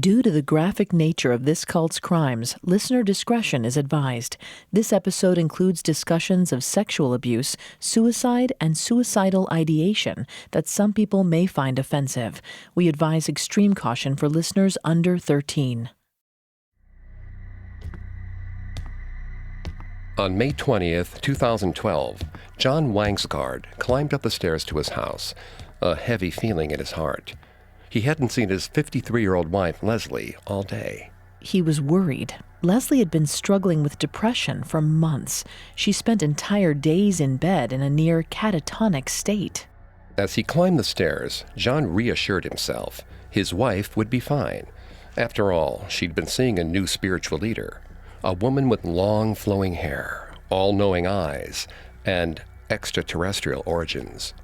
Due to the graphic nature of this cult's crimes, listener discretion is advised. This episode includes discussions of sexual abuse, suicide, and suicidal ideation that some people may find offensive. We advise extreme caution for listeners under 13. On May 20th, 2012, John Wangsgard climbed up the stairs to his house, a heavy feeling in his heart. He hadn't seen his 53-year-old wife, Leslie, all day. He was worried. Leslie had been struggling with depression for months. She spent entire days in bed in a near catatonic state. As he climbed the stairs, John reassured himself his wife would be fine. After all, she'd been seeing a new spiritual leader. A woman with long flowing hair, all-knowing eyes, and extraterrestrial origins.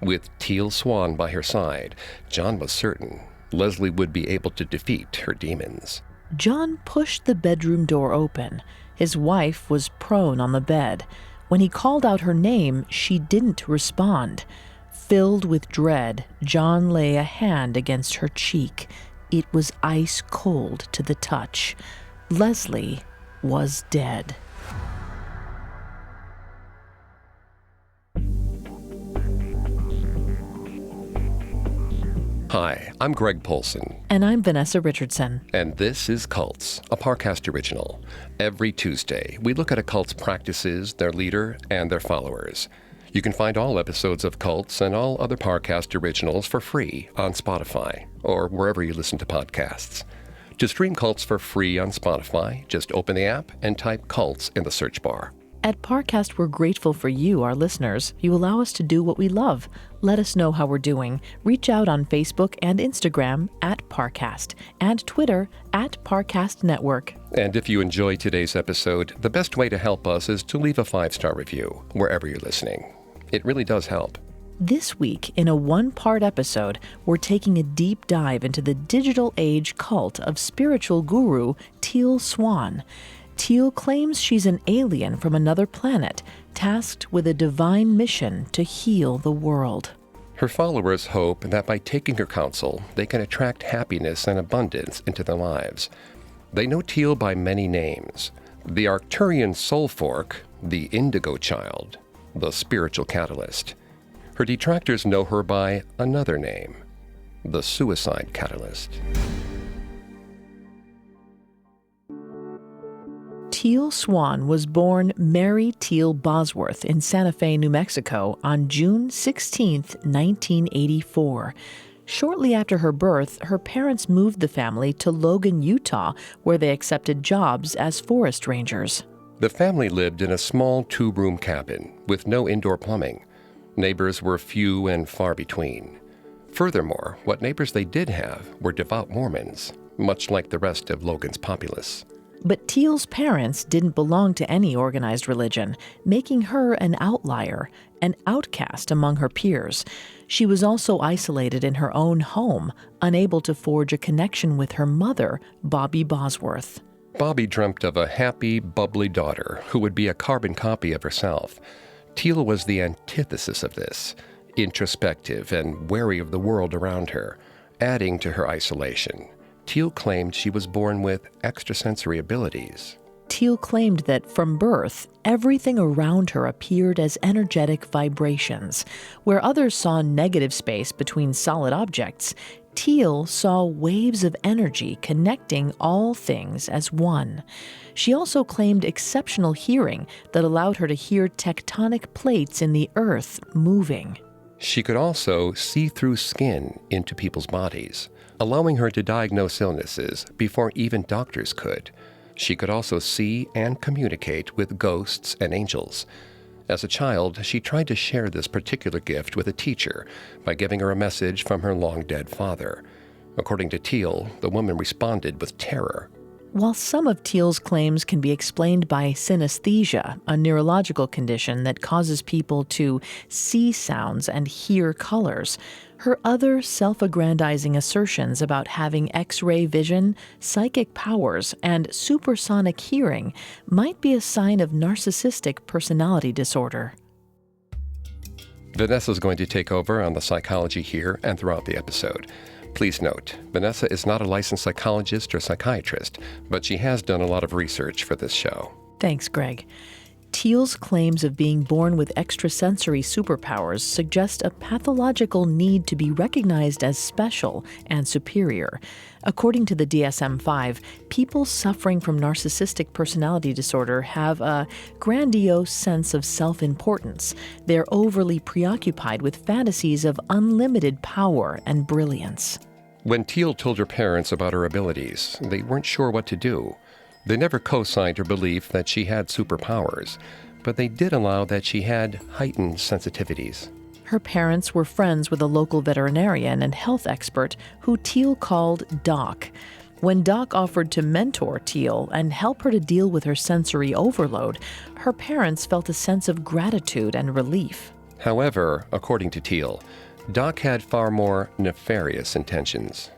With Teal Swan by her side, John was certain Leslie would be able to defeat her demons. John pushed the bedroom door open. His wife was prone on the bed. When he called out her name, she didn't respond. Filled with dread, John lay a hand against her cheek. It was ice cold to the touch. Leslie was dead. Hi, I'm Greg Polson. And I'm Vanessa Richardson. And this is Cults, a Parcast original. Every Tuesday, we look at a cult's practices, their leader, and their followers. You can find all episodes of Cults and all other Parcast originals for free on Spotify or wherever you listen to podcasts. To stream Cults for free on Spotify, just open the app and type Cults in the search bar. At Parcast, we're grateful for you, our listeners. You allow us to do what we love. Let us know how we're doing. Reach out on Facebook and Instagram at Parcast and Twitter at Parcast Network. And if you enjoyed today's episode, the best way to help us is to leave a 5-star review wherever you're listening. It really does help. This week, in a one-part episode, we're taking a deep dive into the digital age cult of spiritual guru Teal Swan. Teal claims she's an alien from another planet, tasked with a divine mission to heal the world. Her followers hope that by taking her counsel, they can attract happiness and abundance into their lives. They know Teal by many names: the Arcturian Soul Fork, the Indigo Child, the Spiritual Catalyst. Her detractors know her by another name, the Suicide Catalyst. Teal Swan was born Mary Teal Bosworth in Santa Fe, New Mexico on June 16, 1984. Shortly after her birth, her parents moved the family to Logan, Utah, where they accepted jobs as forest rangers. The family lived in a small 2-room cabin with no indoor plumbing. Neighbors were few and far between. Furthermore, what neighbors they did have were devout Mormons, much like the rest of Logan's populace. But Teal's parents didn't belong to any organized religion, making her an outlier, an outcast among her peers. She was also isolated in her own home, unable to forge a connection with her mother, Bobby Bosworth. Bobby dreamt of a happy, bubbly daughter who would be a carbon copy of herself. Teal was the antithesis of this, introspective and wary of the world around her, adding to her isolation. Teal claimed she was born with extrasensory abilities. Teal claimed that from birth, everything around her appeared as energetic vibrations. Where others saw negative space between solid objects, Teal saw waves of energy connecting all things as one. She also claimed exceptional hearing that allowed her to hear tectonic plates in the earth moving. She could also see through skin into people's bodies, allowing her to diagnose illnesses before even doctors could. She could also see and communicate with ghosts and angels. As a child, she tried to share this particular gift with a teacher by giving her a message from her long-dead father. According to Teal, the woman responded with terror. While some of Teal's claims can be explained by synesthesia, a neurological condition that causes people to see sounds and hear colors, her other self-aggrandizing assertions about having X-ray vision, psychic powers, and supersonic hearing might be a sign of narcissistic personality disorder. Vanessa's going to take over on the psychology here and throughout the episode. Please note, Vanessa is not a licensed psychologist or psychiatrist, but she has done a lot of research for this show. Thanks, Greg. Teal's claims of being born with extrasensory superpowers suggest a pathological need to be recognized as special and superior. According to the DSM-5, people suffering from narcissistic personality disorder have a grandiose sense of self-importance. They're overly preoccupied with fantasies of unlimited power and brilliance. When Teal told her parents about her abilities, they weren't sure what to do. They never co-signed her belief that she had superpowers, but they did allow that she had heightened sensitivities. Her parents were friends with a local veterinarian and health expert who Teal called Doc. When Doc offered to mentor Teal and help her to deal with her sensory overload, her parents felt a sense of gratitude and relief. However, according to Teal, Doc had far more nefarious intentions.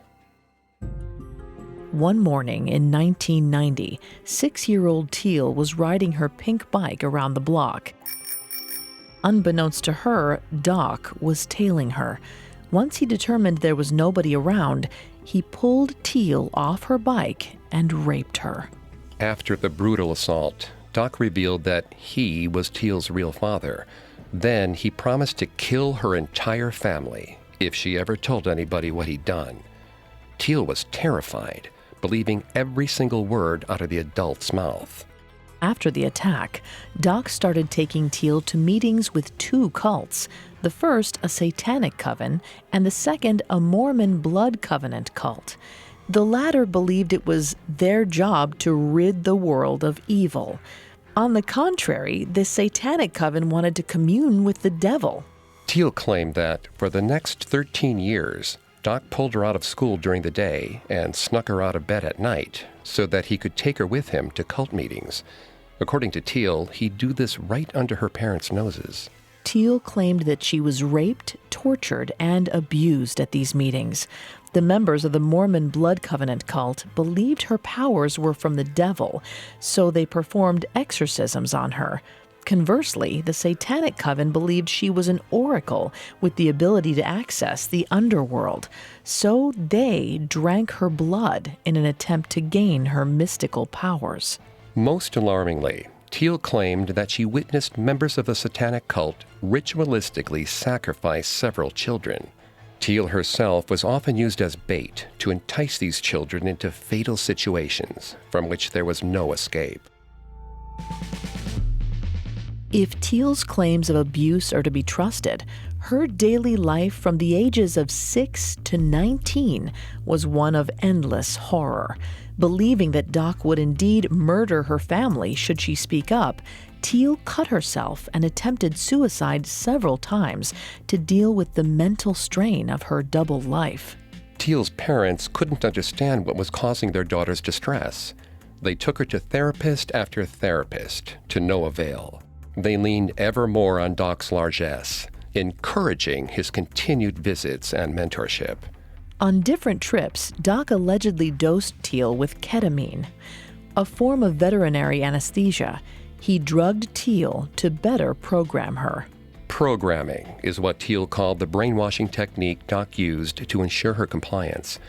One morning in 1990, 6-year-old Teal was riding her pink bike around the block. Unbeknownst to her, Doc was tailing her. Once he determined there was nobody around, he pulled Teal off her bike and raped her. After the brutal assault, Doc revealed that he was Teal's real father. Then he promised to kill her entire family if she ever told anybody what he'd done. Teal was terrified, believing every single word out of the adult's mouth. After the attack, Doc started taking Teal to meetings with 2 cults. The first, a satanic coven, and the second, a Mormon blood covenant cult. The latter believed it was their job to rid the world of evil. On the contrary, the satanic coven wanted to commune with the devil. Teal claimed that for the next 13 years, Doc pulled her out of school during the day and snuck her out of bed at night so that he could take her with him to cult meetings. According to Teal, he'd do this right under her parents' noses. Teal claimed that she was raped, tortured, and abused at these meetings. The members of the Mormon blood covenant cult believed her powers were from the devil, so they performed exorcisms on her. Conversely, the Satanic Coven believed she was an oracle with the ability to access the underworld, so they drank her blood in an attempt to gain her mystical powers. Most alarmingly, Teal claimed that she witnessed members of the satanic cult ritualistically sacrifice several children. Teal herself was often used as bait to entice these children into fatal situations from which there was no escape. If Teal's claims of abuse are to be trusted, her daily life from the ages of 6 to 19 was one of endless horror. Believing that Doc would indeed murder her family should she speak up, Teal cut herself and attempted suicide several times to deal with the mental strain of her double life. Teal's parents couldn't understand what was causing their daughter's distress. They took her to therapist after therapist, to no avail. They leaned ever more on Doc's largesse, encouraging his continued visits and mentorship. On different trips, Doc allegedly dosed Teal with ketamine, a form of veterinary anesthesia. He drugged Teal to better program her. Programming is what Teal called the brainwashing technique Doc used to ensure her compliance.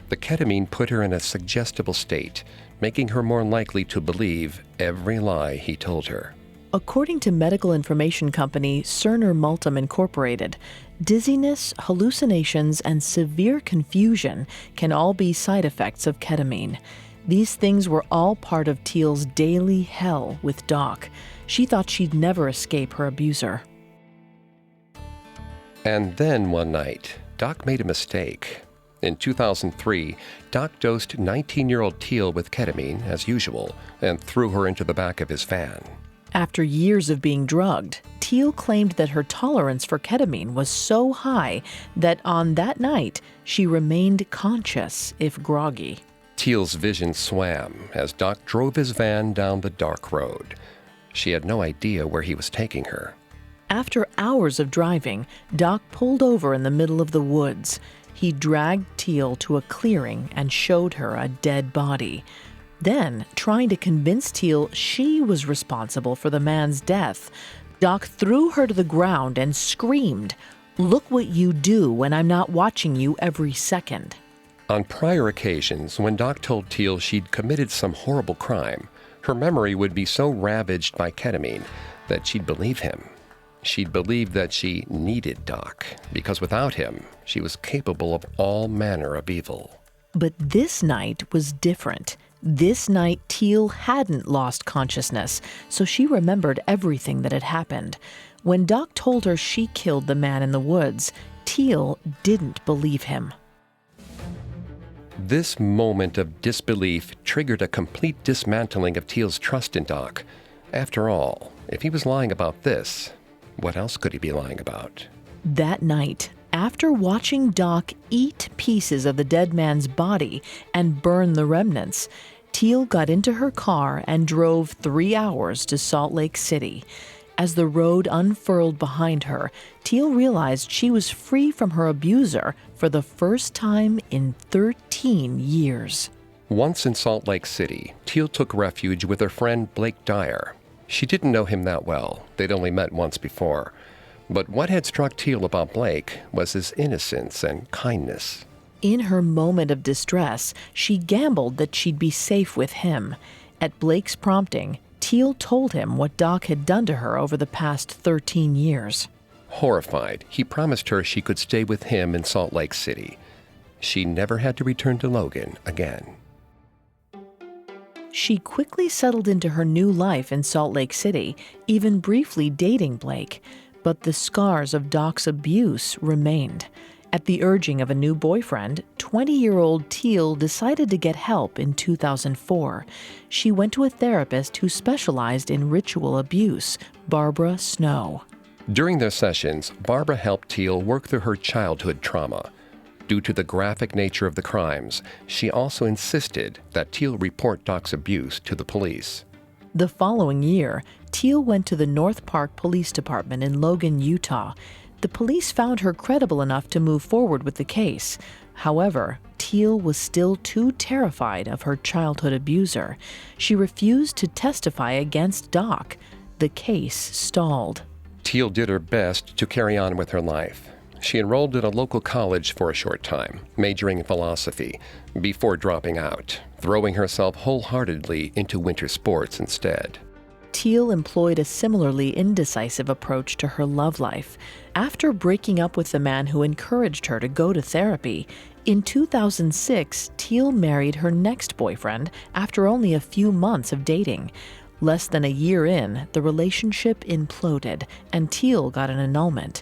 The ketamine put her in a suggestible state, making her more likely to believe every lie he told her. According to medical information company Cerner Multum Incorporated, dizziness, hallucinations, and severe confusion can all be side effects of ketamine. These things were all part of Teal's daily hell with Doc. She thought she'd never escape her abuser. And then one night, Doc made a mistake. In 2003, Doc dosed 19-year-old Teal with ketamine, as usual, and threw her into the back of his van. After years of being drugged, Teal claimed that her tolerance for ketamine was so high that on that night she remained conscious, if groggy. Teal's vision swam as Doc drove his van down the dark road. She had no idea where he was taking her. After hours of driving, Doc pulled over in the middle of the woods. He dragged Teal to a clearing and showed her a dead body. Then, trying to convince Teal she was responsible for the man's death, Doc threw her to the ground and screamed, "Look what you do when I'm not watching you every second." On prior occasions, when Doc told Teal she'd committed some horrible crime, her memory would be so ravaged by ketamine that she'd believe him. She'd believe that she needed Doc, because without him, she was capable of all manner of evil. But this night was different. This night, Teal hadn't lost consciousness, so she remembered everything that had happened. When Doc told her she killed the man in the woods, Teal didn't believe him. This moment of disbelief triggered a complete dismantling of Teal's trust in Doc. After all, if he was lying about this, what else could he be lying about? That night, after watching Doc eat pieces of the dead man's body and burn the remnants, Teal got into her car and drove 3 hours to Salt Lake City. As the road unfurled behind her, Teal realized she was free from her abuser for the first time in 13 years. Once in Salt Lake City, Teal took refuge with her friend Blake Dyer. She didn't know him that well. They'd only met once before. But what had struck Teal about Blake was his innocence and kindness. In her moment of distress, she gambled that she'd be safe with him. At Blake's prompting, Teal told him what Doc had done to her over the past 13 years. Horrified, he promised her she could stay with him in Salt Lake City. She never had to return to Logan again. She quickly settled into her new life in Salt Lake City, even briefly dating Blake. But the scars of Doc's abuse remained. At the urging of a new boyfriend, 20-year-old Teal decided to get help in 2004. She went to a therapist who specialized in ritual abuse, Barbara Snow. During their sessions, Barbara helped Teal work through her childhood trauma. Due to the graphic nature of the crimes, she also insisted that Teal report Doc's abuse to the police. The following year, Teal went to the North Park Police Department in Logan, Utah. The police found her credible enough to move forward with the case. However, Teal was still too terrified of her childhood abuser. She refused to testify against Doc. The case stalled. Teal did her best to carry on with her life. She enrolled at a local college for a short time, majoring in philosophy, before dropping out, throwing herself wholeheartedly into winter sports instead. Teal employed a similarly indecisive approach to her love life. After breaking up with the man who encouraged her to go to therapy, in 2006, Teal married her next boyfriend after only a few months of dating. Less than a year in, the relationship imploded, and Teal got an annulment.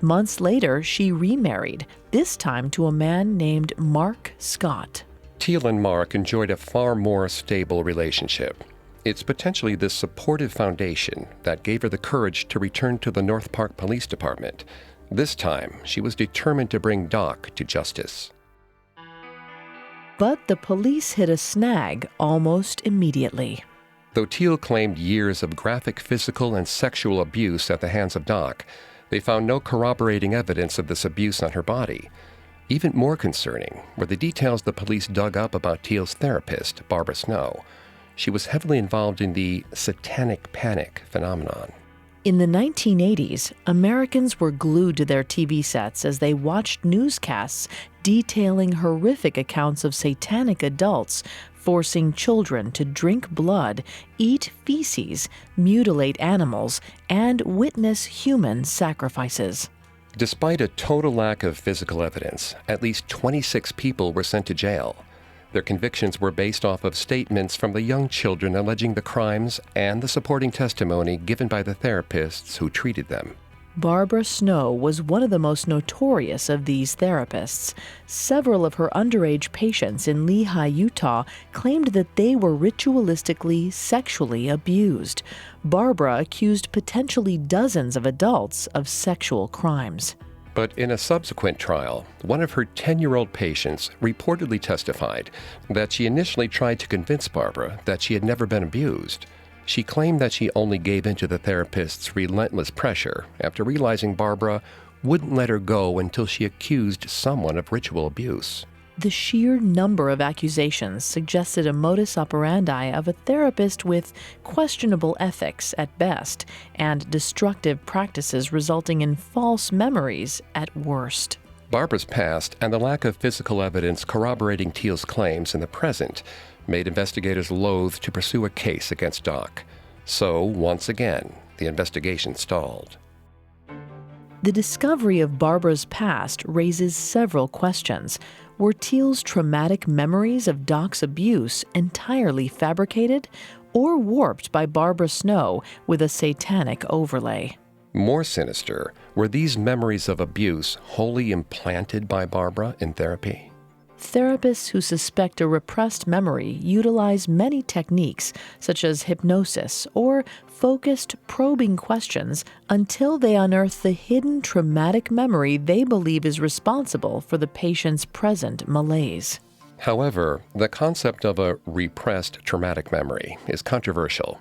Months later, she remarried, this time to a man named Mark Scott. Teal and Mark enjoyed a far more stable relationship. It's potentially this supportive foundation that gave her the courage to return to the North Park Police Department. This time, she was determined to bring Doc to justice. But the police hit a snag almost immediately. Though Teal claimed years of graphic physical and sexual abuse at the hands of Doc, they found no corroborating evidence of this abuse on her body. Even more concerning were the details the police dug up about Teal's therapist, Barbara Snow. She was heavily involved in the satanic panic phenomenon. In the 1980s, Americans were glued to their TV sets as they watched newscasts detailing horrific accounts of satanic adults forcing children to drink blood, eat feces, mutilate animals, and witness human sacrifices. Despite a total lack of physical evidence, at least 26 people were sent to jail. Their convictions were based off of statements from the young children alleging the crimes and the supporting testimony given by the therapists who treated them. Barbara Snow was one of the most notorious of these therapists. Several of her underage patients in Lehi, Utah, claimed that they were ritualistically sexually abused. Barbara accused potentially dozens of adults of sexual crimes. But in a subsequent trial, one of her 10-year-old patients reportedly testified that she initially tried to convince Barbara that she had never been abused. She claimed that she only gave in to the therapist's relentless pressure after realizing Barbara wouldn't let her go until she accused someone of ritual abuse. The sheer number of accusations suggested a modus operandi of a therapist with questionable ethics at best and destructive practices resulting in false memories at worst. Barbara's past and the lack of physical evidence corroborating Teal's claims in the present made investigators loath to pursue a case against Doc. So, once again, the investigation stalled. The discovery of Barbara's past raises several questions. Were Teal's traumatic memories of Doc's abuse entirely fabricated or warped by Barbara Snow with a satanic overlay? More sinister, were these memories of abuse wholly implanted by Barbara in therapy? Therapists who suspect a repressed memory utilize many techniques, such as hypnosis or focused, probing questions, until they unearth the hidden traumatic memory they believe is responsible for the patient's present malaise. However, the concept of a repressed traumatic memory is controversial.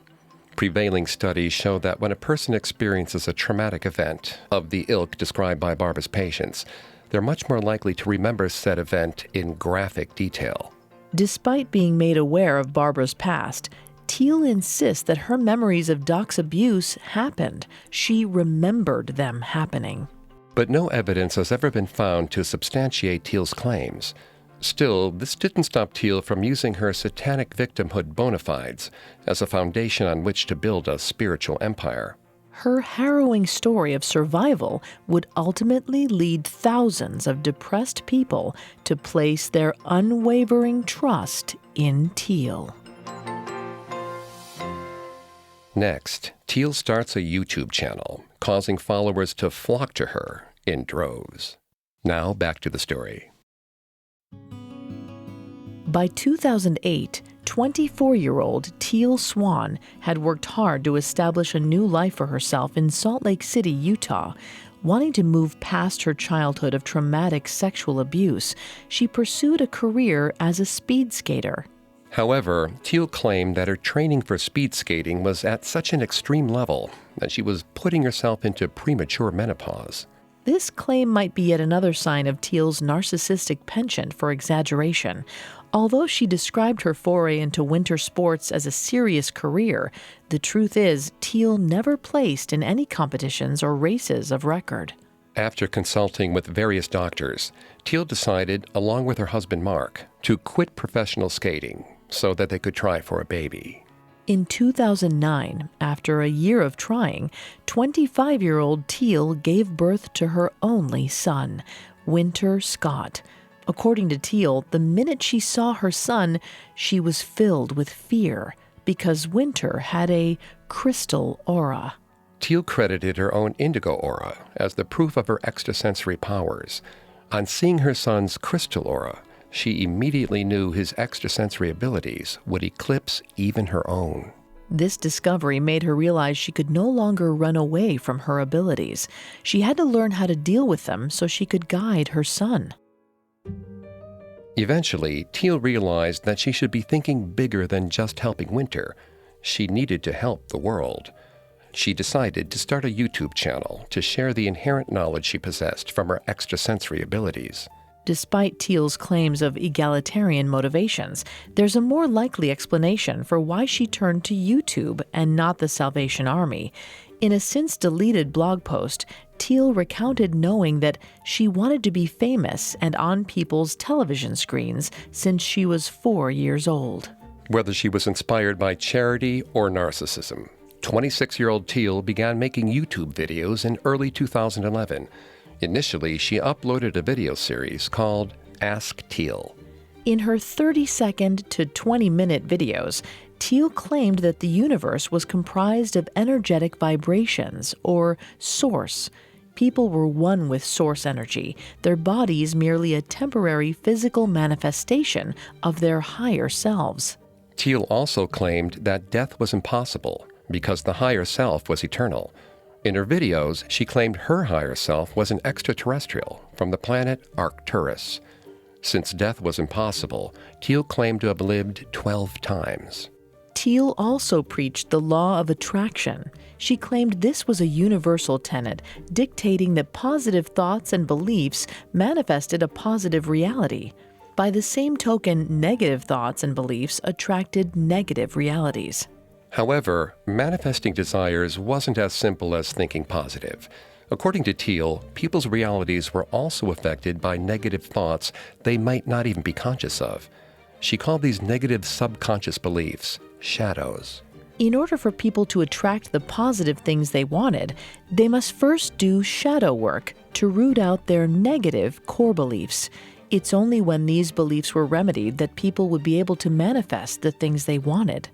Prevailing studies show that when a person experiences a traumatic event of the ilk described by Barbara's patients, they're much more likely to remember said event in graphic detail. Despite being made aware of Barbara's past, Teal insists that her memories of Doc's abuse happened. She remembered them happening. But no evidence has ever been found to substantiate Teal's claims. Still, this didn't stop Teal from using her satanic victimhood bona fides as a foundation on which to build a spiritual empire. Her harrowing story of survival would ultimately lead thousands of depressed people to place their unwavering trust in Teal. Next, Teal starts a YouTube channel, causing followers to flock to her in droves. Now back to the story. By 2008, 24-year-old Teal Swan had worked hard to establish a new life for herself in Salt Lake City, Utah. Wanting to move past her childhood of traumatic sexual abuse, she pursued a career as a speed skater. However, Teal claimed that her training for speed skating was at such an extreme level that she was putting herself into premature menopause. This claim might be yet another sign of Teal's narcissistic penchant for exaggeration. Although she described her foray into winter sports as a serious career, the truth is Teal never placed in any competitions or races of record. After consulting with various doctors, Teal decided, along with her husband Mark, to quit professional skating so that they could try for a baby. In 2009, after a year of trying, 25-year-old Teal gave birth to her only son, Winter Scott. According to Teal, the minute she saw her son, she was filled with fear because Winter had a crystal aura. Teal credited her own indigo aura as the proof of her extrasensory powers. On seeing her son's crystal aura, she immediately knew his extrasensory abilities would eclipse even her own. This discovery made her realize she could no longer run away from her abilities. She had to learn how to deal with them so she could guide her son. Eventually, Teal realized that she should be thinking bigger than just helping Winter. She needed to help the world. She decided to start a YouTube channel to share the inherent knowledge she possessed from her extrasensory abilities. Despite Teal's claims of egalitarian motivations, there's a more likely explanation for why she turned to YouTube and not the Salvation Army. In a since-deleted blog post, Teal recounted knowing that she wanted to be famous and on people's television screens since she was 4 years old. Whether she was inspired by charity or narcissism, 26-year-old Teal began making YouTube videos in early 2011. Initially, she uploaded a video series called Ask Teal. In her 30-second to 20-minute videos, Teal claimed that the universe was comprised of energetic vibrations, or source. People were one with source energy, their bodies merely a temporary physical manifestation of their higher selves. Teal also claimed that death was impossible because the higher self was eternal. In her videos, she claimed her higher self was an extraterrestrial from the planet Arcturus. Since death was impossible, Teal claimed to have lived 12 times. Teal also preached the law of attraction. She claimed this was a universal tenet, dictating that positive thoughts and beliefs manifested a positive reality. By the same token, negative thoughts and beliefs attracted negative realities. However, manifesting desires wasn't as simple as thinking positive. According to Teal, people's realities were also affected by negative thoughts they might not even be conscious of. She called these negative subconscious beliefs shadows. In order for people to attract the positive things they wanted, they must first do shadow work to root out their negative core beliefs. It's only when these beliefs were remedied that people would be able to manifest the things they wanted.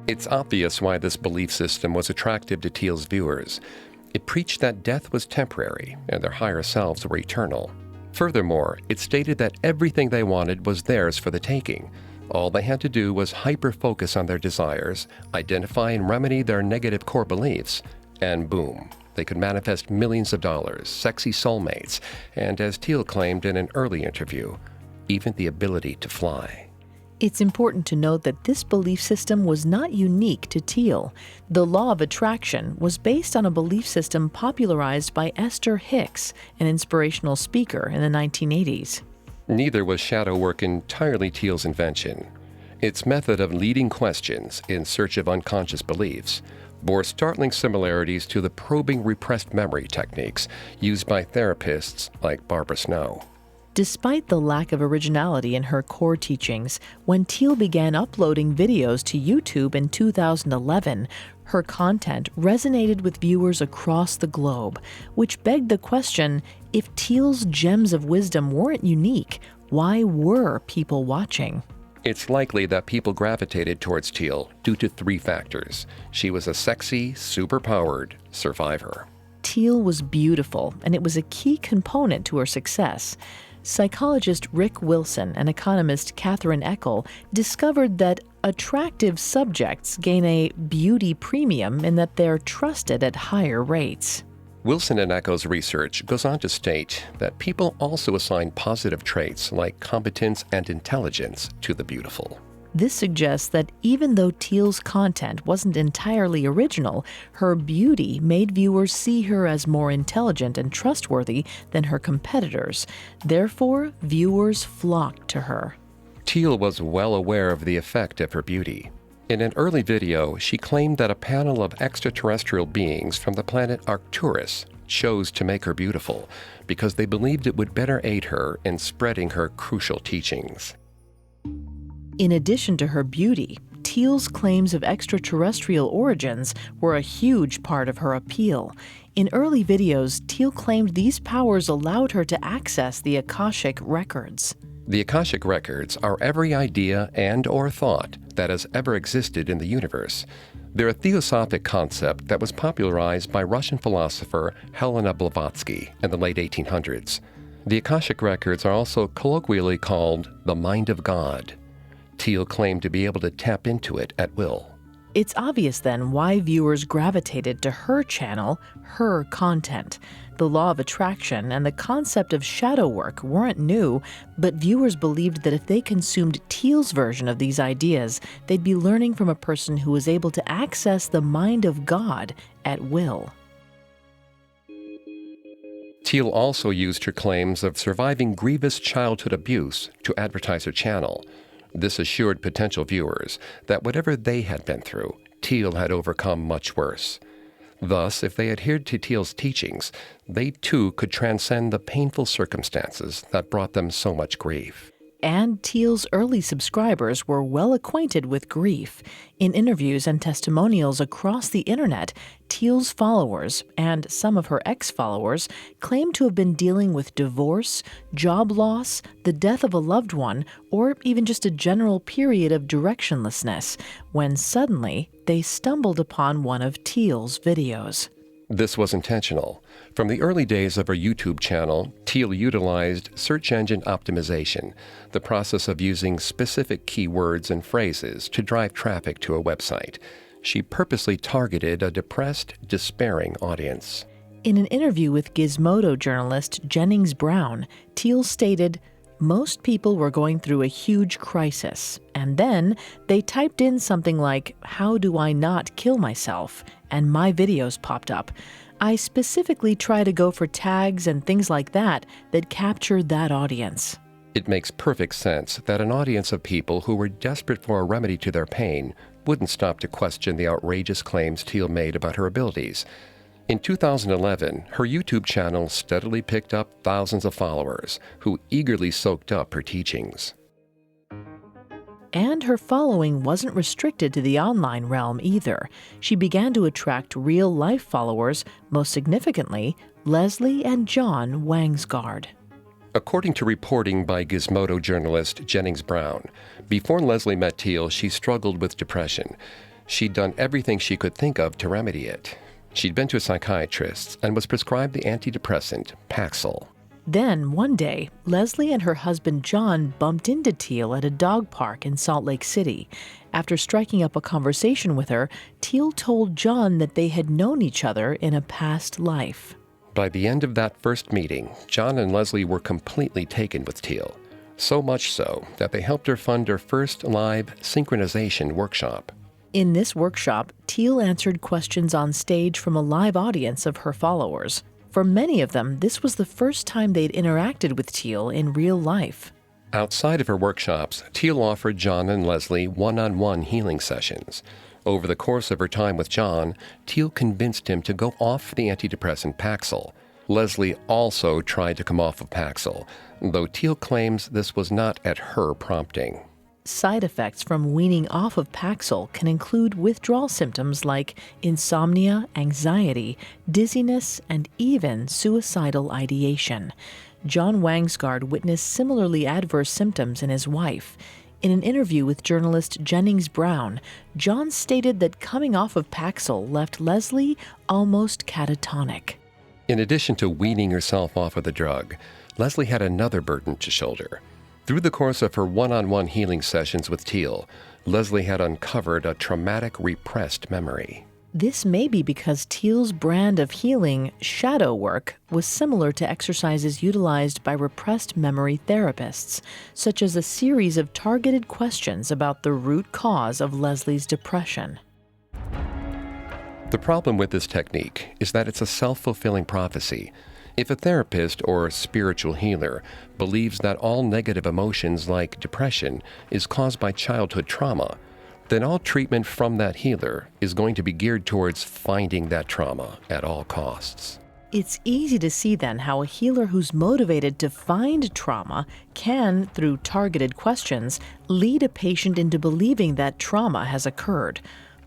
It's obvious why this belief system was attractive to Teal's viewers. It preached that death was temporary and their higher selves were eternal. Furthermore, it stated that everything they wanted was theirs for the taking. All they had to do was hyper-focus on their desires, identify and remedy their negative core beliefs, and boom, they could manifest millions of dollars, sexy soulmates, and as Teal claimed in an early interview, even the ability to fly. It's important to note that this belief system was not unique to Teal. The law of attraction was based on a belief system popularized by Esther Hicks, an inspirational speaker in the 1980s. Neither was shadow work entirely Teal's invention. Its method of leading questions in search of unconscious beliefs bore startling similarities to the probing repressed memory techniques used by therapists like Barbara Snow. Despite the lack of originality in her core teachings, when Teal began uploading videos to YouTube in 2011, her content resonated with viewers across the globe, which begged the question, if Teal's gems of wisdom weren't unique, why were people watching? It's likely that people gravitated towards Teal due to three factors. She was a sexy, super-powered survivor. Teal was beautiful, and it was a key component to her success. Psychologist Rick Wilson and economist Catherine Eckel discovered that attractive subjects gain a beauty premium in that they're trusted at higher rates. Wilson and Eckel's research goes on to state that people also assign positive traits like competence and intelligence to the beautiful. This suggests that even though Teal's content wasn't entirely original, her beauty made viewers see her as more intelligent and trustworthy than her competitors. Therefore, viewers flocked to her. Teal was well aware of the effect of her beauty. In an early video, she claimed that a panel of extraterrestrial beings from the planet Arcturus chose to make her beautiful because they believed it would better aid her in spreading her crucial teachings. In addition to her beauty, Teal's claims of extraterrestrial origins were a huge part of her appeal. In early videos, Teal claimed these powers allowed her to access the Akashic records. The Akashic records are every idea and or thought that has ever existed in the universe. They're a theosophic concept that was popularized by Russian philosopher Helena Blavatsky in the late 1800s. The Akashic records are also colloquially called the mind of God. Teal claimed to be able to tap into it at will. It's obvious then why viewers gravitated to her channel, her content. The law of attraction and the concept of shadow work weren't new, but viewers believed that if they consumed Teal's version of these ideas, they'd be learning from a person who was able to access the mind of God at will. Teal also used her claims of surviving grievous childhood abuse to advertise her channel. This assured potential viewers that whatever they had been through, Teal had overcome much worse. Thus, if they adhered to Teal's teachings, they too could transcend the painful circumstances that brought them so much grief. And Teal's early subscribers were well acquainted with grief. In interviews and testimonials across the internet, Teal's followers, and some of her ex-followers, claimed to have been dealing with divorce, job loss, the death of a loved one, or even just a general period of directionlessness, when suddenly they stumbled upon one of Teal's videos. This was intentional. From the early days of her YouTube channel, Teal utilized search engine optimization, the process of using specific keywords and phrases to drive traffic to a website. She purposely targeted a depressed, despairing audience. In an interview with Gizmodo journalist Jennings Brown, Teal stated, "Most people were going through a huge crisis, and then they typed in something like, 'How do I not kill myself?' and my videos popped up. I specifically try to go for tags and things like that capture that audience." It makes perfect sense that an audience of people who were desperate for a remedy to their pain wouldn't stop to question the outrageous claims Teal made about her abilities. In 2011, her YouTube channel steadily picked up thousands of followers who eagerly soaked up her teachings. And her following wasn't restricted to the online realm either. She began to attract real-life followers, most significantly, Leslie and John Wangsgard. According to reporting by Gizmodo journalist Jennings Brown, before Leslie met Teal, she struggled with depression. She'd done everything she could think of to remedy it. She'd been to a psychiatrist and was prescribed the antidepressant Paxil. Then, one day, Leslie and her husband John bumped into Teal at a dog park in Salt Lake City. After striking up a conversation with her, Teal told John that they had known each other in a past life. By the end of that first meeting, John and Leslie were completely taken with Teal. So much so that they helped her fund her first live synchronization workshop. In this workshop, Teal answered questions on stage from a live audience of her followers. For many of them, this was the first time they'd interacted with Teal in real life. Outside of her workshops, Teal offered John and Leslie one-on-one healing sessions. Over the course of her time with John, Teal convinced him to go off the antidepressant Paxil. Leslie also tried to come off of Paxil, though Teal claims this was not at her prompting. Side effects from weaning off of Paxil can include withdrawal symptoms like insomnia, anxiety, dizziness, and even suicidal ideation. John Wangsgard witnessed similarly adverse symptoms in his wife. In an interview with journalist Jennings Brown, John stated that coming off of Paxil left Leslie almost catatonic. In addition to weaning herself off of the drug, Leslie had another burden to shoulder. Through the course of her one-on-one healing sessions with Teal, Leslie had uncovered a traumatic repressed memory. This may be because Teal's brand of healing, shadow work, was similar to exercises utilized by repressed memory therapists, such as a series of targeted questions about the root cause of Leslie's depression. The problem with this technique is that it's a self-fulfilling prophecy. If a therapist or spiritual healer believes that all negative emotions like depression is caused by childhood trauma, then all treatment from that healer is going to be geared towards finding that trauma at all costs. It's easy to see then how a healer who's motivated to find trauma can, through targeted questions, lead a patient into believing that trauma has occurred.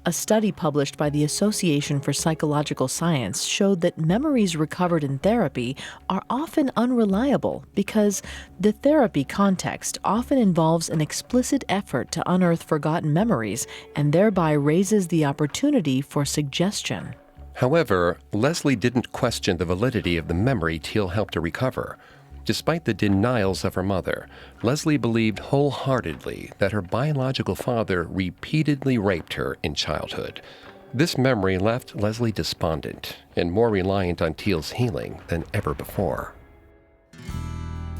A study published by the Association for Psychological Science showed that memories recovered in therapy are often unreliable because the therapy context often involves an explicit effort to unearth forgotten memories and thereby raises the opportunity for suggestion. However, Leslie didn't question the validity of the memory Teal helped her recover. Despite the denials of her mother, Leslie believed wholeheartedly that her biological father repeatedly raped her in childhood. This memory left Leslie despondent and more reliant on Teal's healing than ever before.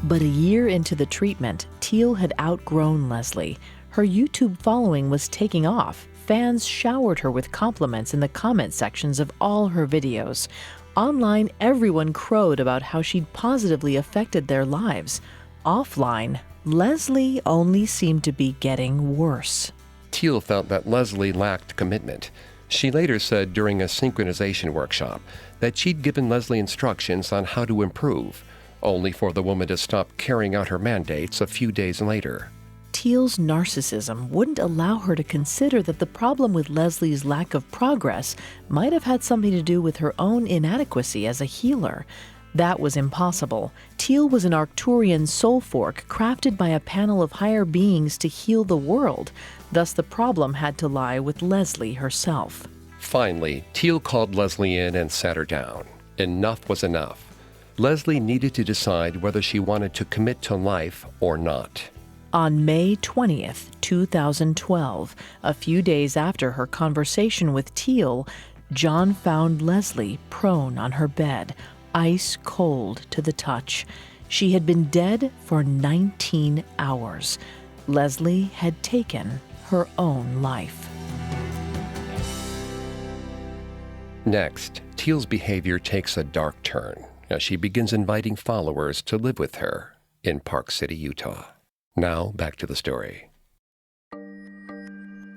But a year into the treatment, Teal had outgrown Leslie. Her YouTube following was taking off. Fans showered her with compliments in the comment sections of all her videos. Online, everyone crowed about how she'd positively affected their lives. Offline, Leslie only seemed to be getting worse. Teal felt that Leslie lacked commitment. She later said during a synchronization workshop that she'd given Leslie instructions on how to improve, only for the woman to stop carrying out her mandates a few days later. Teal's narcissism wouldn't allow her to consider that the problem with Leslie's lack of progress might have had something to do with her own inadequacy as a healer. That was impossible. Teal was an Arcturian soul fork crafted by a panel of higher beings to heal the world. Thus, the problem had to lie with Leslie herself. Finally, Teal called Leslie in and sat her down. Enough was enough. Leslie needed to decide whether she wanted to commit to life or not. On May 20th, 2012, a few days after her conversation with Teal, John found Leslie prone on her bed, ice cold to the touch. She had been dead for 19 hours. Leslie had taken her own life. Next, Teal's behavior takes a dark turn as she begins inviting followers to live with her in Park City, Utah. Now, back to the story.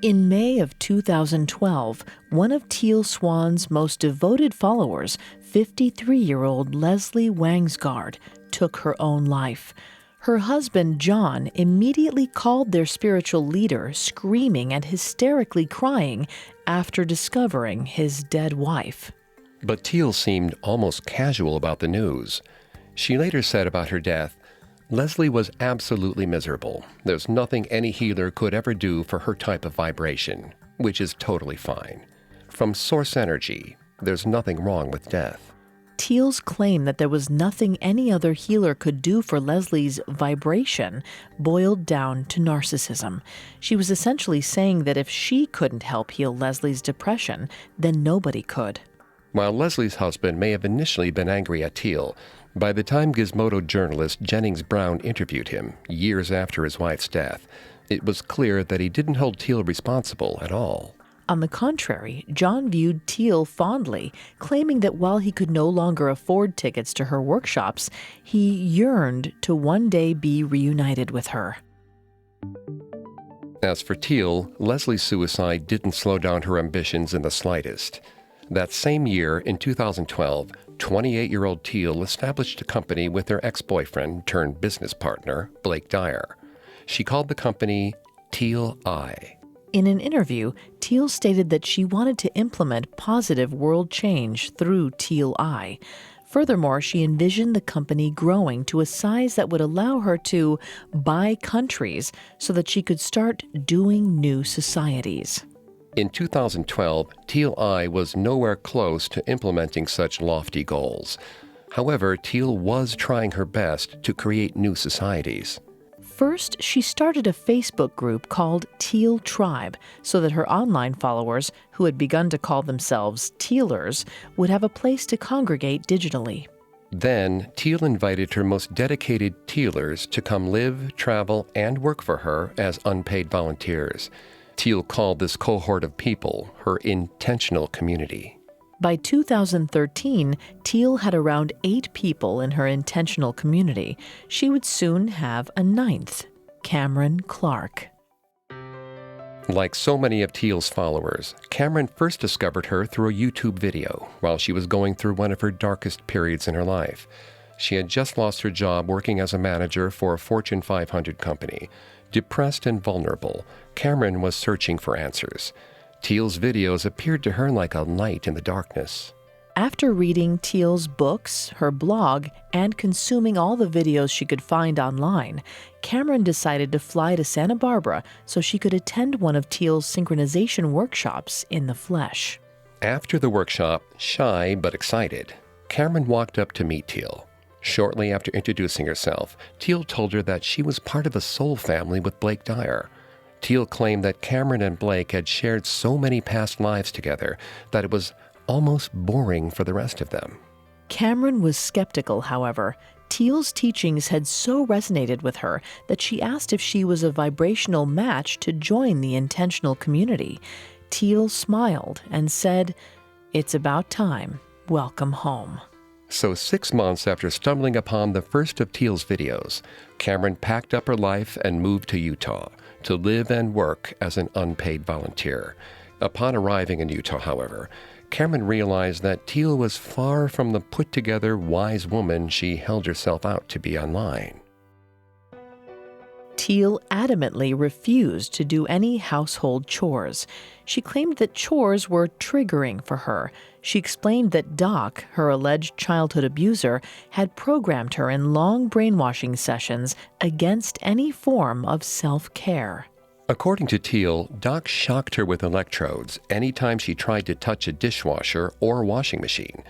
In May of 2012, one of Teal Swan's most devoted followers, 53-year-old Leslie Wangsgard, took her own life. Her husband, John, immediately called their spiritual leader, screaming and hysterically crying after discovering his dead wife. But Teal seemed almost casual about the news. She later said about her death, "Leslie was absolutely miserable. There's nothing any healer could ever do for her type of vibration, which is totally fine. From source energy, there's nothing wrong with death." Teal's claim that there was nothing any other healer could do for Leslie's vibration boiled down to narcissism. She was essentially saying that if she couldn't help heal Leslie's depression, then nobody could. While Leslie's husband may have initially been angry at Teal, by the time Gizmodo journalist Jennings Brown interviewed him, years after his wife's death, it was clear that he didn't hold Teal responsible at all. On the contrary, John viewed Teal fondly, claiming that while he could no longer afford tickets to her workshops, he yearned to one day be reunited with her. As for Teal, Leslie's suicide didn't slow down her ambitions in the slightest. That same year, in 2012, 28-year-old Teal established a company with her ex-boyfriend turned business partner, Blake Dyer. She called the company Teal Eye. In an interview, Teal stated that she wanted to implement positive world change through Teal Eye. Furthermore, she envisioned the company growing to a size that would allow her to buy countries so that she could start doing new societies. In 2012, Teal Eye was nowhere close to implementing such lofty goals. However, Teal was trying her best to create new societies. First, she started a Facebook group called Teal Tribe so that her online followers, who had begun to call themselves Tealers, would have a place to congregate digitally. Then, Teal invited her most dedicated Tealers to come live, travel, and work for her as unpaid volunteers. Teal called this cohort of people her intentional community. By 2013, Teal had around 8 people in her intentional community. She would soon have a 9th, Cameron Clark. Like so many of Teal's followers, Cameron first discovered her through a YouTube video while she was going through one of her darkest periods in her life. She had just lost her job working as a manager for a Fortune 500 company. Depressed and vulnerable, Cameron was searching for answers. Teal's videos appeared to her like a light in the darkness. After reading Teal's books, her blog, and consuming all the videos she could find online, Cameron decided to fly to Santa Barbara so she could attend one of Teal's synchronization workshops in the flesh. After the workshop, shy but excited, Cameron walked up to meet Teal. Shortly after introducing herself, Teal told her that she was part of a soul family with Blake Dyer. Teal claimed that Cameron and Blake had shared so many past lives together that it was almost boring for the rest of them. Cameron was skeptical, however. Teal's teachings had so resonated with her that she asked if she was a vibrational match to join the intentional community. Teal smiled and said, "It's about time. Welcome home." So 6 months after stumbling upon the first of Teal's videos, Cameron packed up her life and moved to Utah to live and work as an unpaid volunteer. Upon arriving in Utah, however, Cameron realized that Teal was far from the put-together, wise woman she held herself out to be online. Teal adamantly refused to do any household chores. She claimed that chores were triggering for her. She explained that Doc, her alleged childhood abuser, had programmed her in long brainwashing sessions against any form of self-care. According to Teal, Doc shocked her with electrodes anytime she tried to touch a dishwasher or washing machine.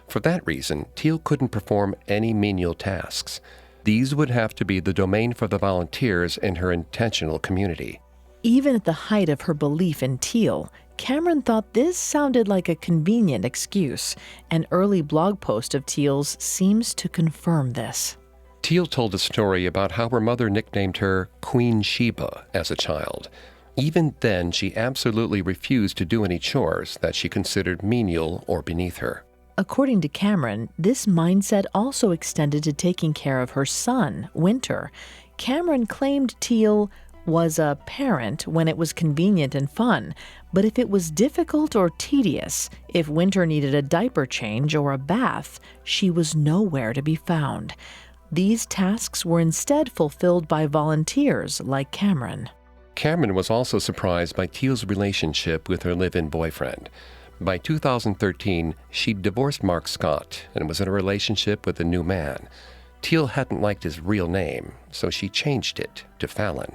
For that reason, Teal couldn't perform any menial tasks. These would have to be the domain for the volunteers in her intentional community. Even at the height of her belief in Teal, Cameron thought this sounded like a convenient excuse. An early blog post of Teal's seems to confirm this. Teal told a story about how her mother nicknamed her Queen Sheba as a child. Even then, she absolutely refused to do any chores that she considered menial or beneath her. According to Cameron, this mindset also extended to taking care of her son, Winter. Cameron claimed Teal was a parent when it was convenient and fun, but if it was difficult or tedious, if Winter needed a diaper change or a bath, she was nowhere to be found. These tasks were instead fulfilled by volunteers like Cameron. Cameron was also surprised by Teal's relationship with her live-in boyfriend. By 2013, she'd divorced Mark Scott and was in a relationship with a new man. Teal hadn't liked his real name, so she changed it to Fallon.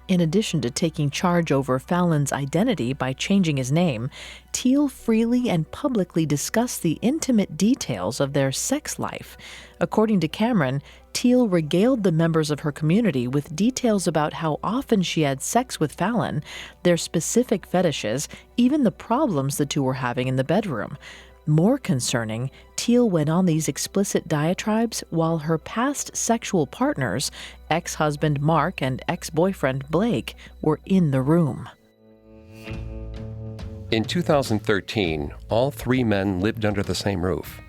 In addition to taking charge over Fallon's identity by changing his name, Teal freely and publicly discussed the intimate details of their sex life. According to Cameron, Teal regaled the members of her community with details about how often she had sex with Fallon, their specific fetishes, even the problems the two were having in the bedroom. More concerning, Teal went on these explicit diatribes while her past sexual partners, ex-husband Mark and ex-boyfriend Blake, were in the room. In 2013, all three men lived under the same roof.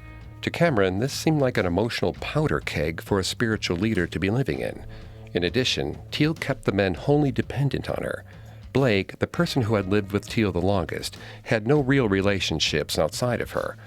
To Cameron, this seemed like an emotional powder keg for a spiritual leader to be living in. In addition, Teal kept the men wholly dependent on her. Blake, the person who had lived with Teal the longest, had no real relationships outside of her.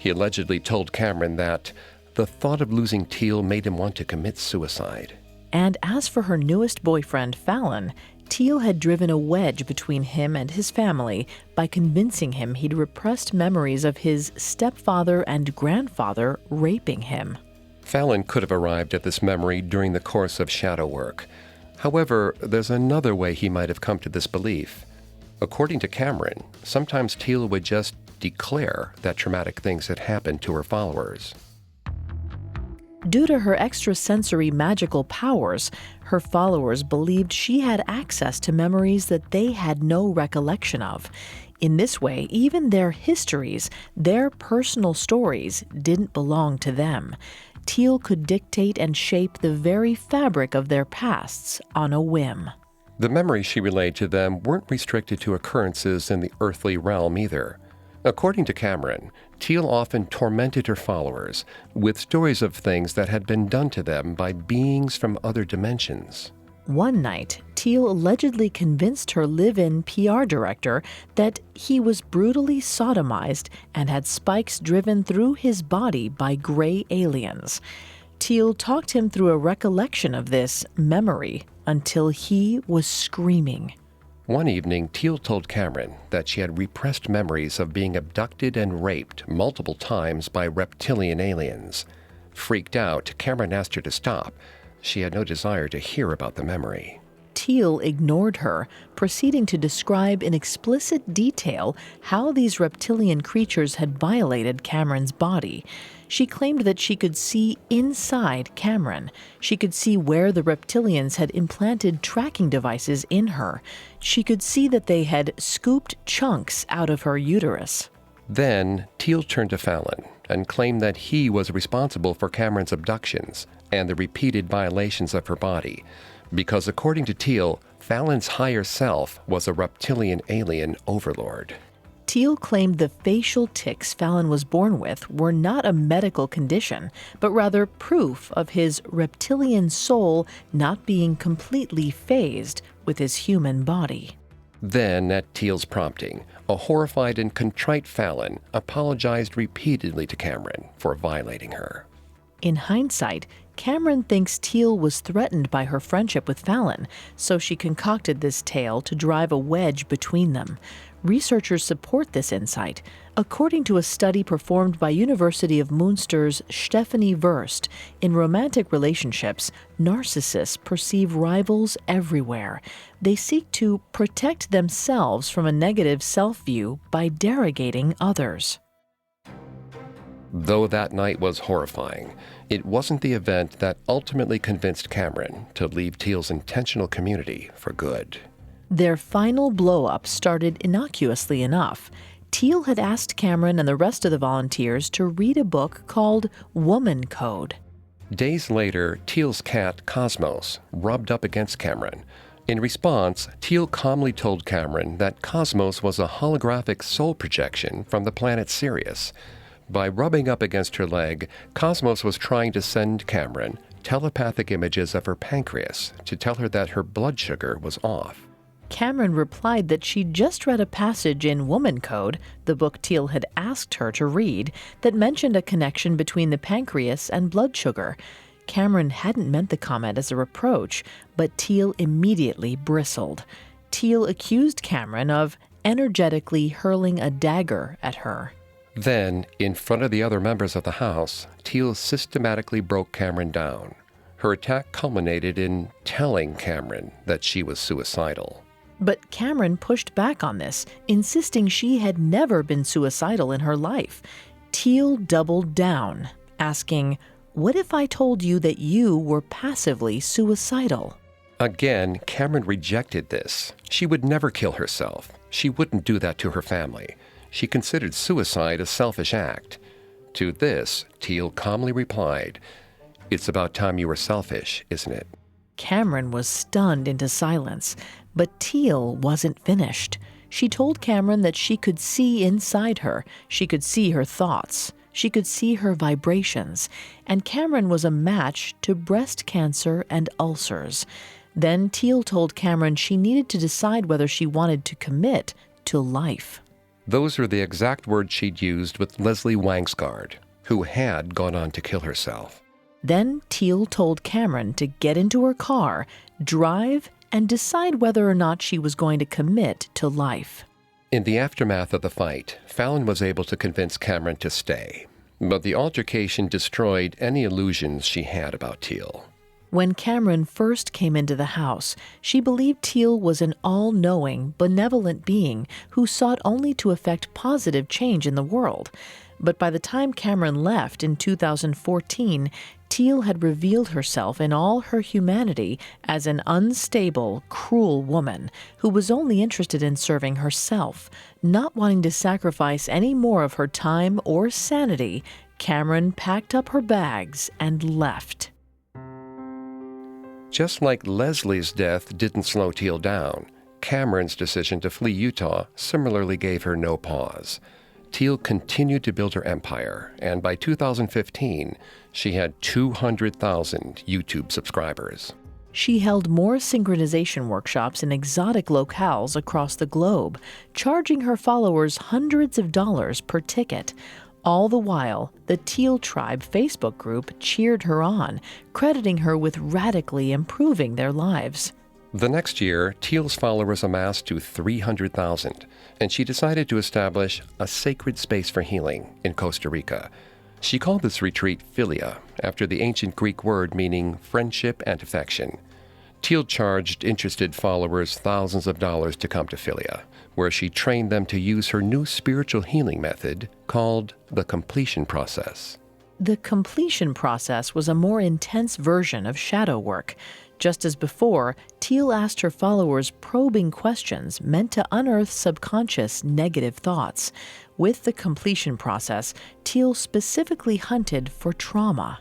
He allegedly told Cameron that the thought of losing Teal made him want to commit suicide. And as for her newest boyfriend, Fallon, Teal had driven a wedge between him and his family by convincing him he'd repressed memories of his stepfather and grandfather raping him. Fallon could have arrived at this memory during the course of shadow work. However, there's another way he might have come to this belief. According to Cameron, sometimes Teal would just declare that traumatic things had happened to her followers. Due to her extrasensory magical powers, her followers believed she had access to memories that they had no recollection of. In this way, even their histories, their personal stories, didn't belong to them. Teal could dictate and shape the very fabric of their pasts on a whim. The memories she relayed to them weren't restricted to occurrences in the earthly realm either. According to Cameron, Teal often tormented her followers with stories of things that had been done to them by beings from other dimensions. One night, Teal allegedly convinced her live-in PR director that he was brutally sodomized and had spikes driven through his body by gray aliens. Teal talked him through a recollection of this memory until he was screaming. One evening, Teal told Cameron that she had repressed memories of being abducted and raped multiple times by reptilian aliens. Freaked out, Cameron asked her to stop. She had no desire to hear about the memory. Teal ignored her, proceeding to describe in explicit detail how these reptilian creatures had violated Cameron's body. She claimed that she could see inside Cameron. She could see where the reptilians had implanted tracking devices in her. She could see that they had scooped chunks out of her uterus. Then, Teal turned to Fallon and claimed that he was responsible for Cameron's abductions and the repeated violations of her body, because according to Teal, Fallon's higher self was a reptilian alien overlord. Teal claimed the facial tics Fallon was born with were not a medical condition, but rather proof of his reptilian soul not being completely phased with his human body. Then, at Teal's prompting, a horrified and contrite Fallon apologized repeatedly to Cameron for violating her. In hindsight, Cameron thinks Teal was threatened by her friendship with Fallon, so she concocted this tale to drive a wedge between them. Researchers support this insight. According to a study performed by University of Münster's Stephanie Wurst, in romantic relationships, narcissists perceive rivals everywhere. They seek to protect themselves from a negative self-view by derogating others. Though that night was horrifying, it wasn't the event that ultimately convinced Cameron to leave Teal's intentional community for good. Their final blow-up started innocuously enough. Teal had asked Cameron and the rest of the volunteers to read a book called Woman Code. Days later, Teal's cat, Cosmos, rubbed up against Cameron. In response, Teal calmly told Cameron that Cosmos was a holographic soul projection from the planet Sirius. By rubbing up against her leg, Cosmos was trying to send Cameron telepathic images of her pancreas to tell her that her blood sugar was off. Cameron replied that she'd just read a passage in Woman Code, the book Teal had asked her to read, that mentioned a connection between the pancreas and blood sugar. Cameron hadn't meant the comment as a reproach, but Teal immediately bristled. Teal accused Cameron of energetically hurling a dagger at her. Then, in front of the other members of the house, Teal systematically broke Cameron down. Her attack culminated in telling Cameron that she was suicidal. But Cameron pushed back on this, insisting she had never been suicidal in her life. Teal doubled down, asking, "What if I told you that you were passively suicidal?" Again, Cameron rejected this. She would never kill herself. She wouldn't do that to her family. She considered suicide a selfish act. To this, Teal calmly replied, "It's about time you were selfish, isn't it?" Cameron was stunned into silence, but Teal wasn't finished. She told Cameron that she could see inside her. She could see her thoughts. She could see her vibrations. And Cameron was a match to breast cancer and ulcers. Then Teal told Cameron she needed to decide whether she wanted to commit to life. Those are the exact words she'd used with Leslie Wangsgard, who had gone on to kill herself. Then Teal told Cameron to get into her car, drive, and decide whether or not she was going to commit to life. In the aftermath of the fight, Fallon was able to convince Cameron to stay, but the altercation destroyed any illusions she had about Teal. When Cameron first came into the house, she believed Teal was an all-knowing, benevolent being who sought only to effect positive change in the world. But by the time Cameron left in 2014, Teal had revealed herself in all her humanity as an unstable, cruel woman who was only interested in serving herself. Not wanting to sacrifice any more of her time or sanity, Cameron packed up her bags and left. Just like Leslie's death didn't slow Teal down, Cameron's decision to flee Utah similarly gave her no pause. Teal continued to build her empire, and by 2015, she had 200,000 YouTube subscribers. She held more synchronization workshops in exotic locales across the globe, charging her followers hundreds of dollars per ticket. All the while, the Teal Tribe Facebook group cheered her on, crediting her with radically improving their lives. The next year, Teal's followers amassed to 300,000, and she decided to establish a sacred space for healing in Costa Rica. She called this retreat Philia, after the ancient Greek word meaning friendship and affection. Teal charged interested followers thousands of dollars to come to Philia, where she trained them to use her new spiritual healing method called the completion process. The completion process was a more intense version of shadow work. Just as before, Teal asked her followers probing questions meant to unearth subconscious negative thoughts. With the completion process, Teal specifically hunted for trauma.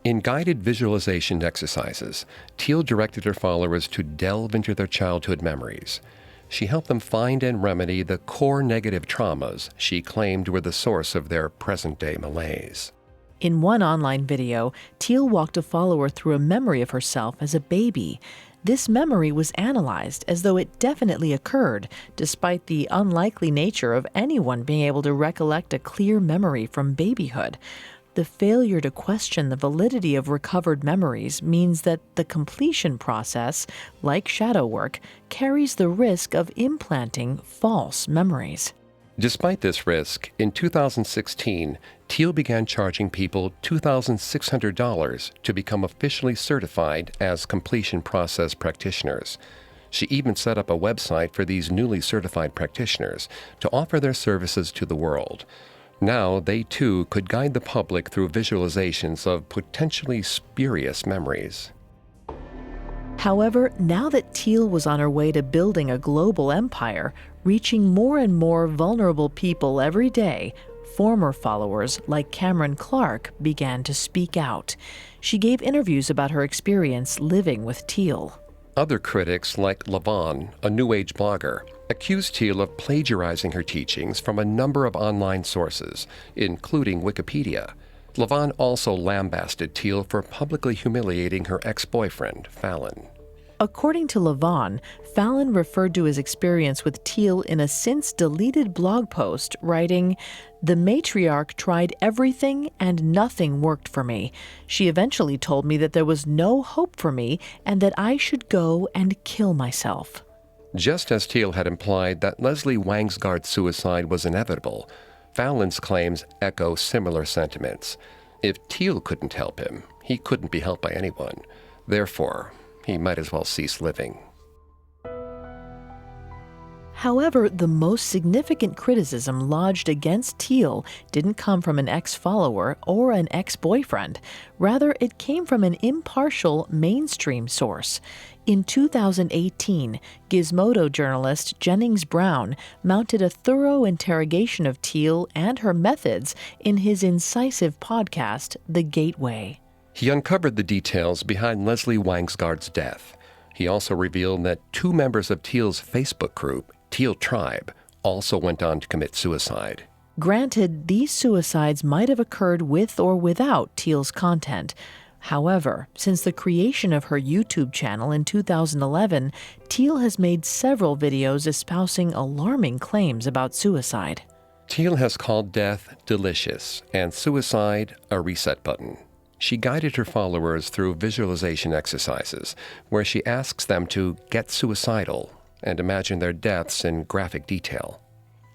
In guided visualization exercises, Teal directed her followers to delve into their childhood memories. She helped them find and remedy the core negative traumas she claimed were the source of their present-day malaise. In one online video, Teal walked a follower through a memory of herself as a baby. This memory was analyzed as though it definitely occurred, despite the unlikely nature of anyone being able to recollect a clear memory from babyhood. The failure to question the validity of recovered memories means that the completion process, like shadow work, carries the risk of implanting false memories. Despite this risk, in 2016, Teal began charging people $2,600 to become officially certified as completion process practitioners. She even set up a website for these newly certified practitioners to offer their services to the world. Now they too could guide the public through visualizations of potentially spurious memories. However, now that Teal was on her way to building a global empire, reaching more and more vulnerable people every day, former followers like Cameron Clark began to speak out. She gave interviews about her experience living with Teal. Other critics, like Lavon, a New Age blogger, accused Teal of plagiarizing her teachings from a number of online sources, including Wikipedia. Levon also lambasted Teal for publicly humiliating her ex-boyfriend, Fallon. According to Levon, Fallon referred to his experience with Teal in a since-deleted blog post, writing, "The matriarch tried everything and nothing worked for me. She eventually told me that there was no hope for me and that I should go and kill myself." Just as Teal had implied that Leslie Wangsgaard's suicide was inevitable, Fallon's claims echo similar sentiments. If Teal couldn't help him, he couldn't be helped by anyone. Therefore, he might as well cease living. However, the most significant criticism lodged against Teal didn't come from an ex-follower or an ex-boyfriend. Rather, it came from an impartial mainstream source. In 2018, Gizmodo journalist Jennings Brown mounted a thorough interrogation of Teal and her methods in his incisive podcast, The Gateway. He uncovered the details behind Leslie Wangsgaard's death. He also revealed that 2 members of Teal's Facebook group, Teal Tribe, also went on to commit suicide. Granted, these suicides might have occurred with or without Teal's content. However, since the creation of her YouTube channel in 2011, Teal has made several videos espousing alarming claims about suicide. Teal has called death delicious and suicide a reset button. She guided her followers through visualization exercises where she asks them to get suicidal and imagine their deaths in graphic detail.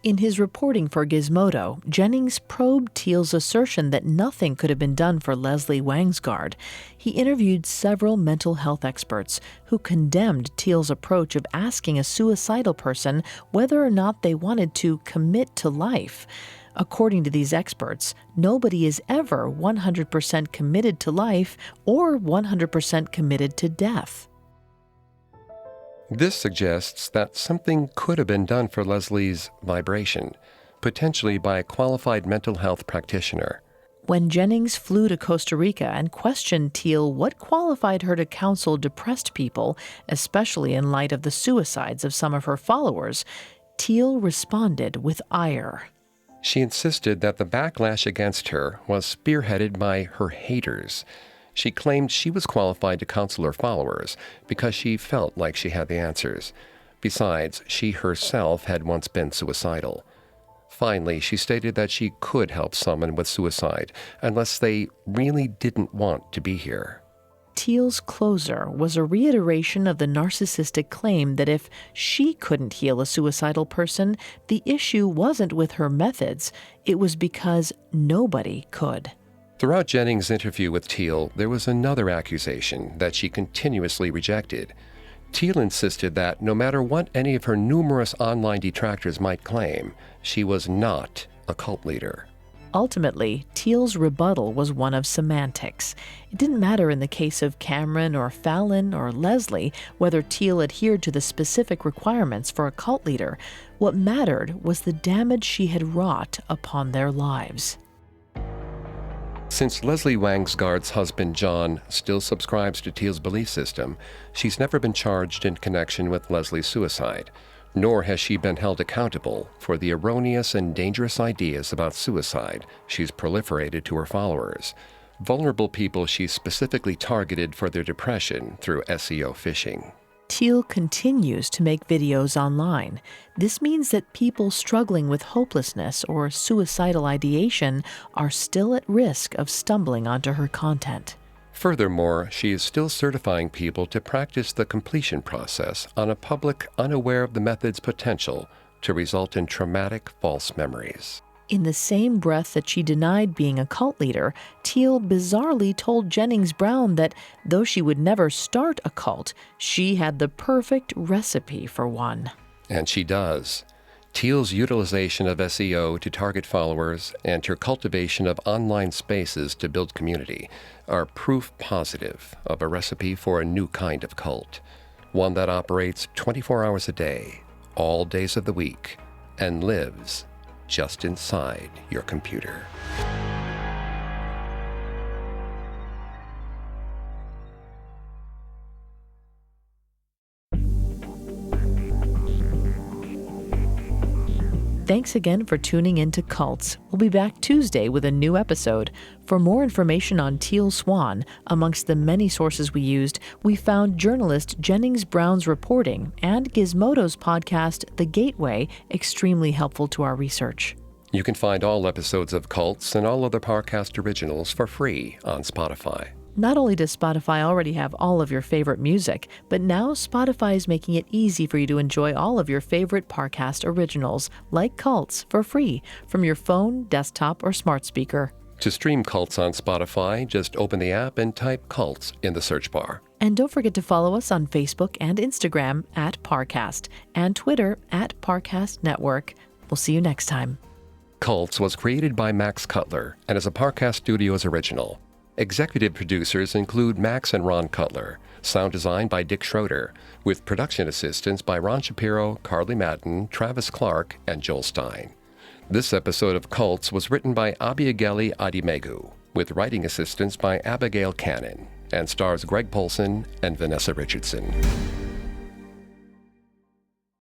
In his reporting for Gizmodo, Jennings probed Teal's assertion that nothing could have been done for Leslie Wangsgaard. He interviewed several mental health experts who condemned Teal's approach of asking a suicidal person whether or not they wanted to commit to life. According to these experts, nobody is ever 100% committed to life or 100% committed to death. This suggests that something could have been done for Leslie's vibration, potentially by a qualified mental health practitioner. When Jennings flew to Costa Rica and questioned Teal what qualified her to counsel depressed people, especially in light of the suicides of some of her followers, Teal responded with ire. She insisted that the backlash against her was spearheaded by her haters. She claimed she was qualified to counsel her followers because she felt like she had the answers. Besides, she herself had once been suicidal. Finally, she stated that she could help someone with suicide unless they really didn't want to be here. Teal's closer was a reiteration of the narcissistic claim that if she couldn't heal a suicidal person, the issue wasn't with her methods, it was because nobody could. Throughout Jennings' interview with Teal, there was another accusation that she continuously rejected. Teal insisted that no matter what any of her numerous online detractors might claim, she was not a cult leader. Ultimately, Teal's rebuttal was one of semantics. It didn't matter in the case of Cameron or Fallon or Leslie whether Teal adhered to the specific requirements for a cult leader. What mattered was the damage she had wrought upon their lives. Since Leslie Wangsgaard's husband, John, still subscribes to Teal's belief system, she's never been charged in connection with Leslie's suicide, nor has she been held accountable for the erroneous and dangerous ideas about suicide she's proliferated to her followers, vulnerable people she specifically targeted for their depression through SEO phishing. Teal continues to make videos online. This means that people struggling with hopelessness or suicidal ideation are still at risk of stumbling onto her content. Furthermore, she is still certifying people to practice the completion process on a public unaware of the method's potential to result in traumatic false memories. In the same breath that she denied being a cult leader, Teal bizarrely told Jennings Brown that though she would never start a cult, she had the perfect recipe for one. And she does. Teal's utilization of SEO to target followers and her cultivation of online spaces to build community are proof positive of a recipe for a new kind of cult, one that operates 24 hours a day, all days of the week, and lives just inside your computer. Thanks again for tuning in to Cults. We'll be back Tuesday with a new episode. For more information on Teal Swan, amongst the many sources we used, we found journalist Jennings Brown's reporting and Gizmodo's podcast, The Gateway, extremely helpful to our research. You can find all episodes of Cults and all other Parcast originals for free on Spotify. Not only does Spotify already have all of your favorite music, but now Spotify is making it easy for you to enjoy all of your favorite Parcast originals, like Cults, for free from your phone, desktop, or smart speaker. To stream Cults on Spotify, just open the app and type Cults in the search bar. And don't forget to follow us on Facebook and Instagram at Parcast and Twitter at Parcast Network. We'll see you next time. Cults was created by Max Cutler and is a Parcast Studios original. Executive producers include Max and Ron Cutler. Sound design by Dick Schroeder, with production assistance by Ron Shapiro, Carly Madden, Travis Clark, and Joel Stein. This episode of Cults was written by Abiageli Adimegu, with writing assistance by Abigail Cannon, and stars Greg Polson and Vanessa Richardson.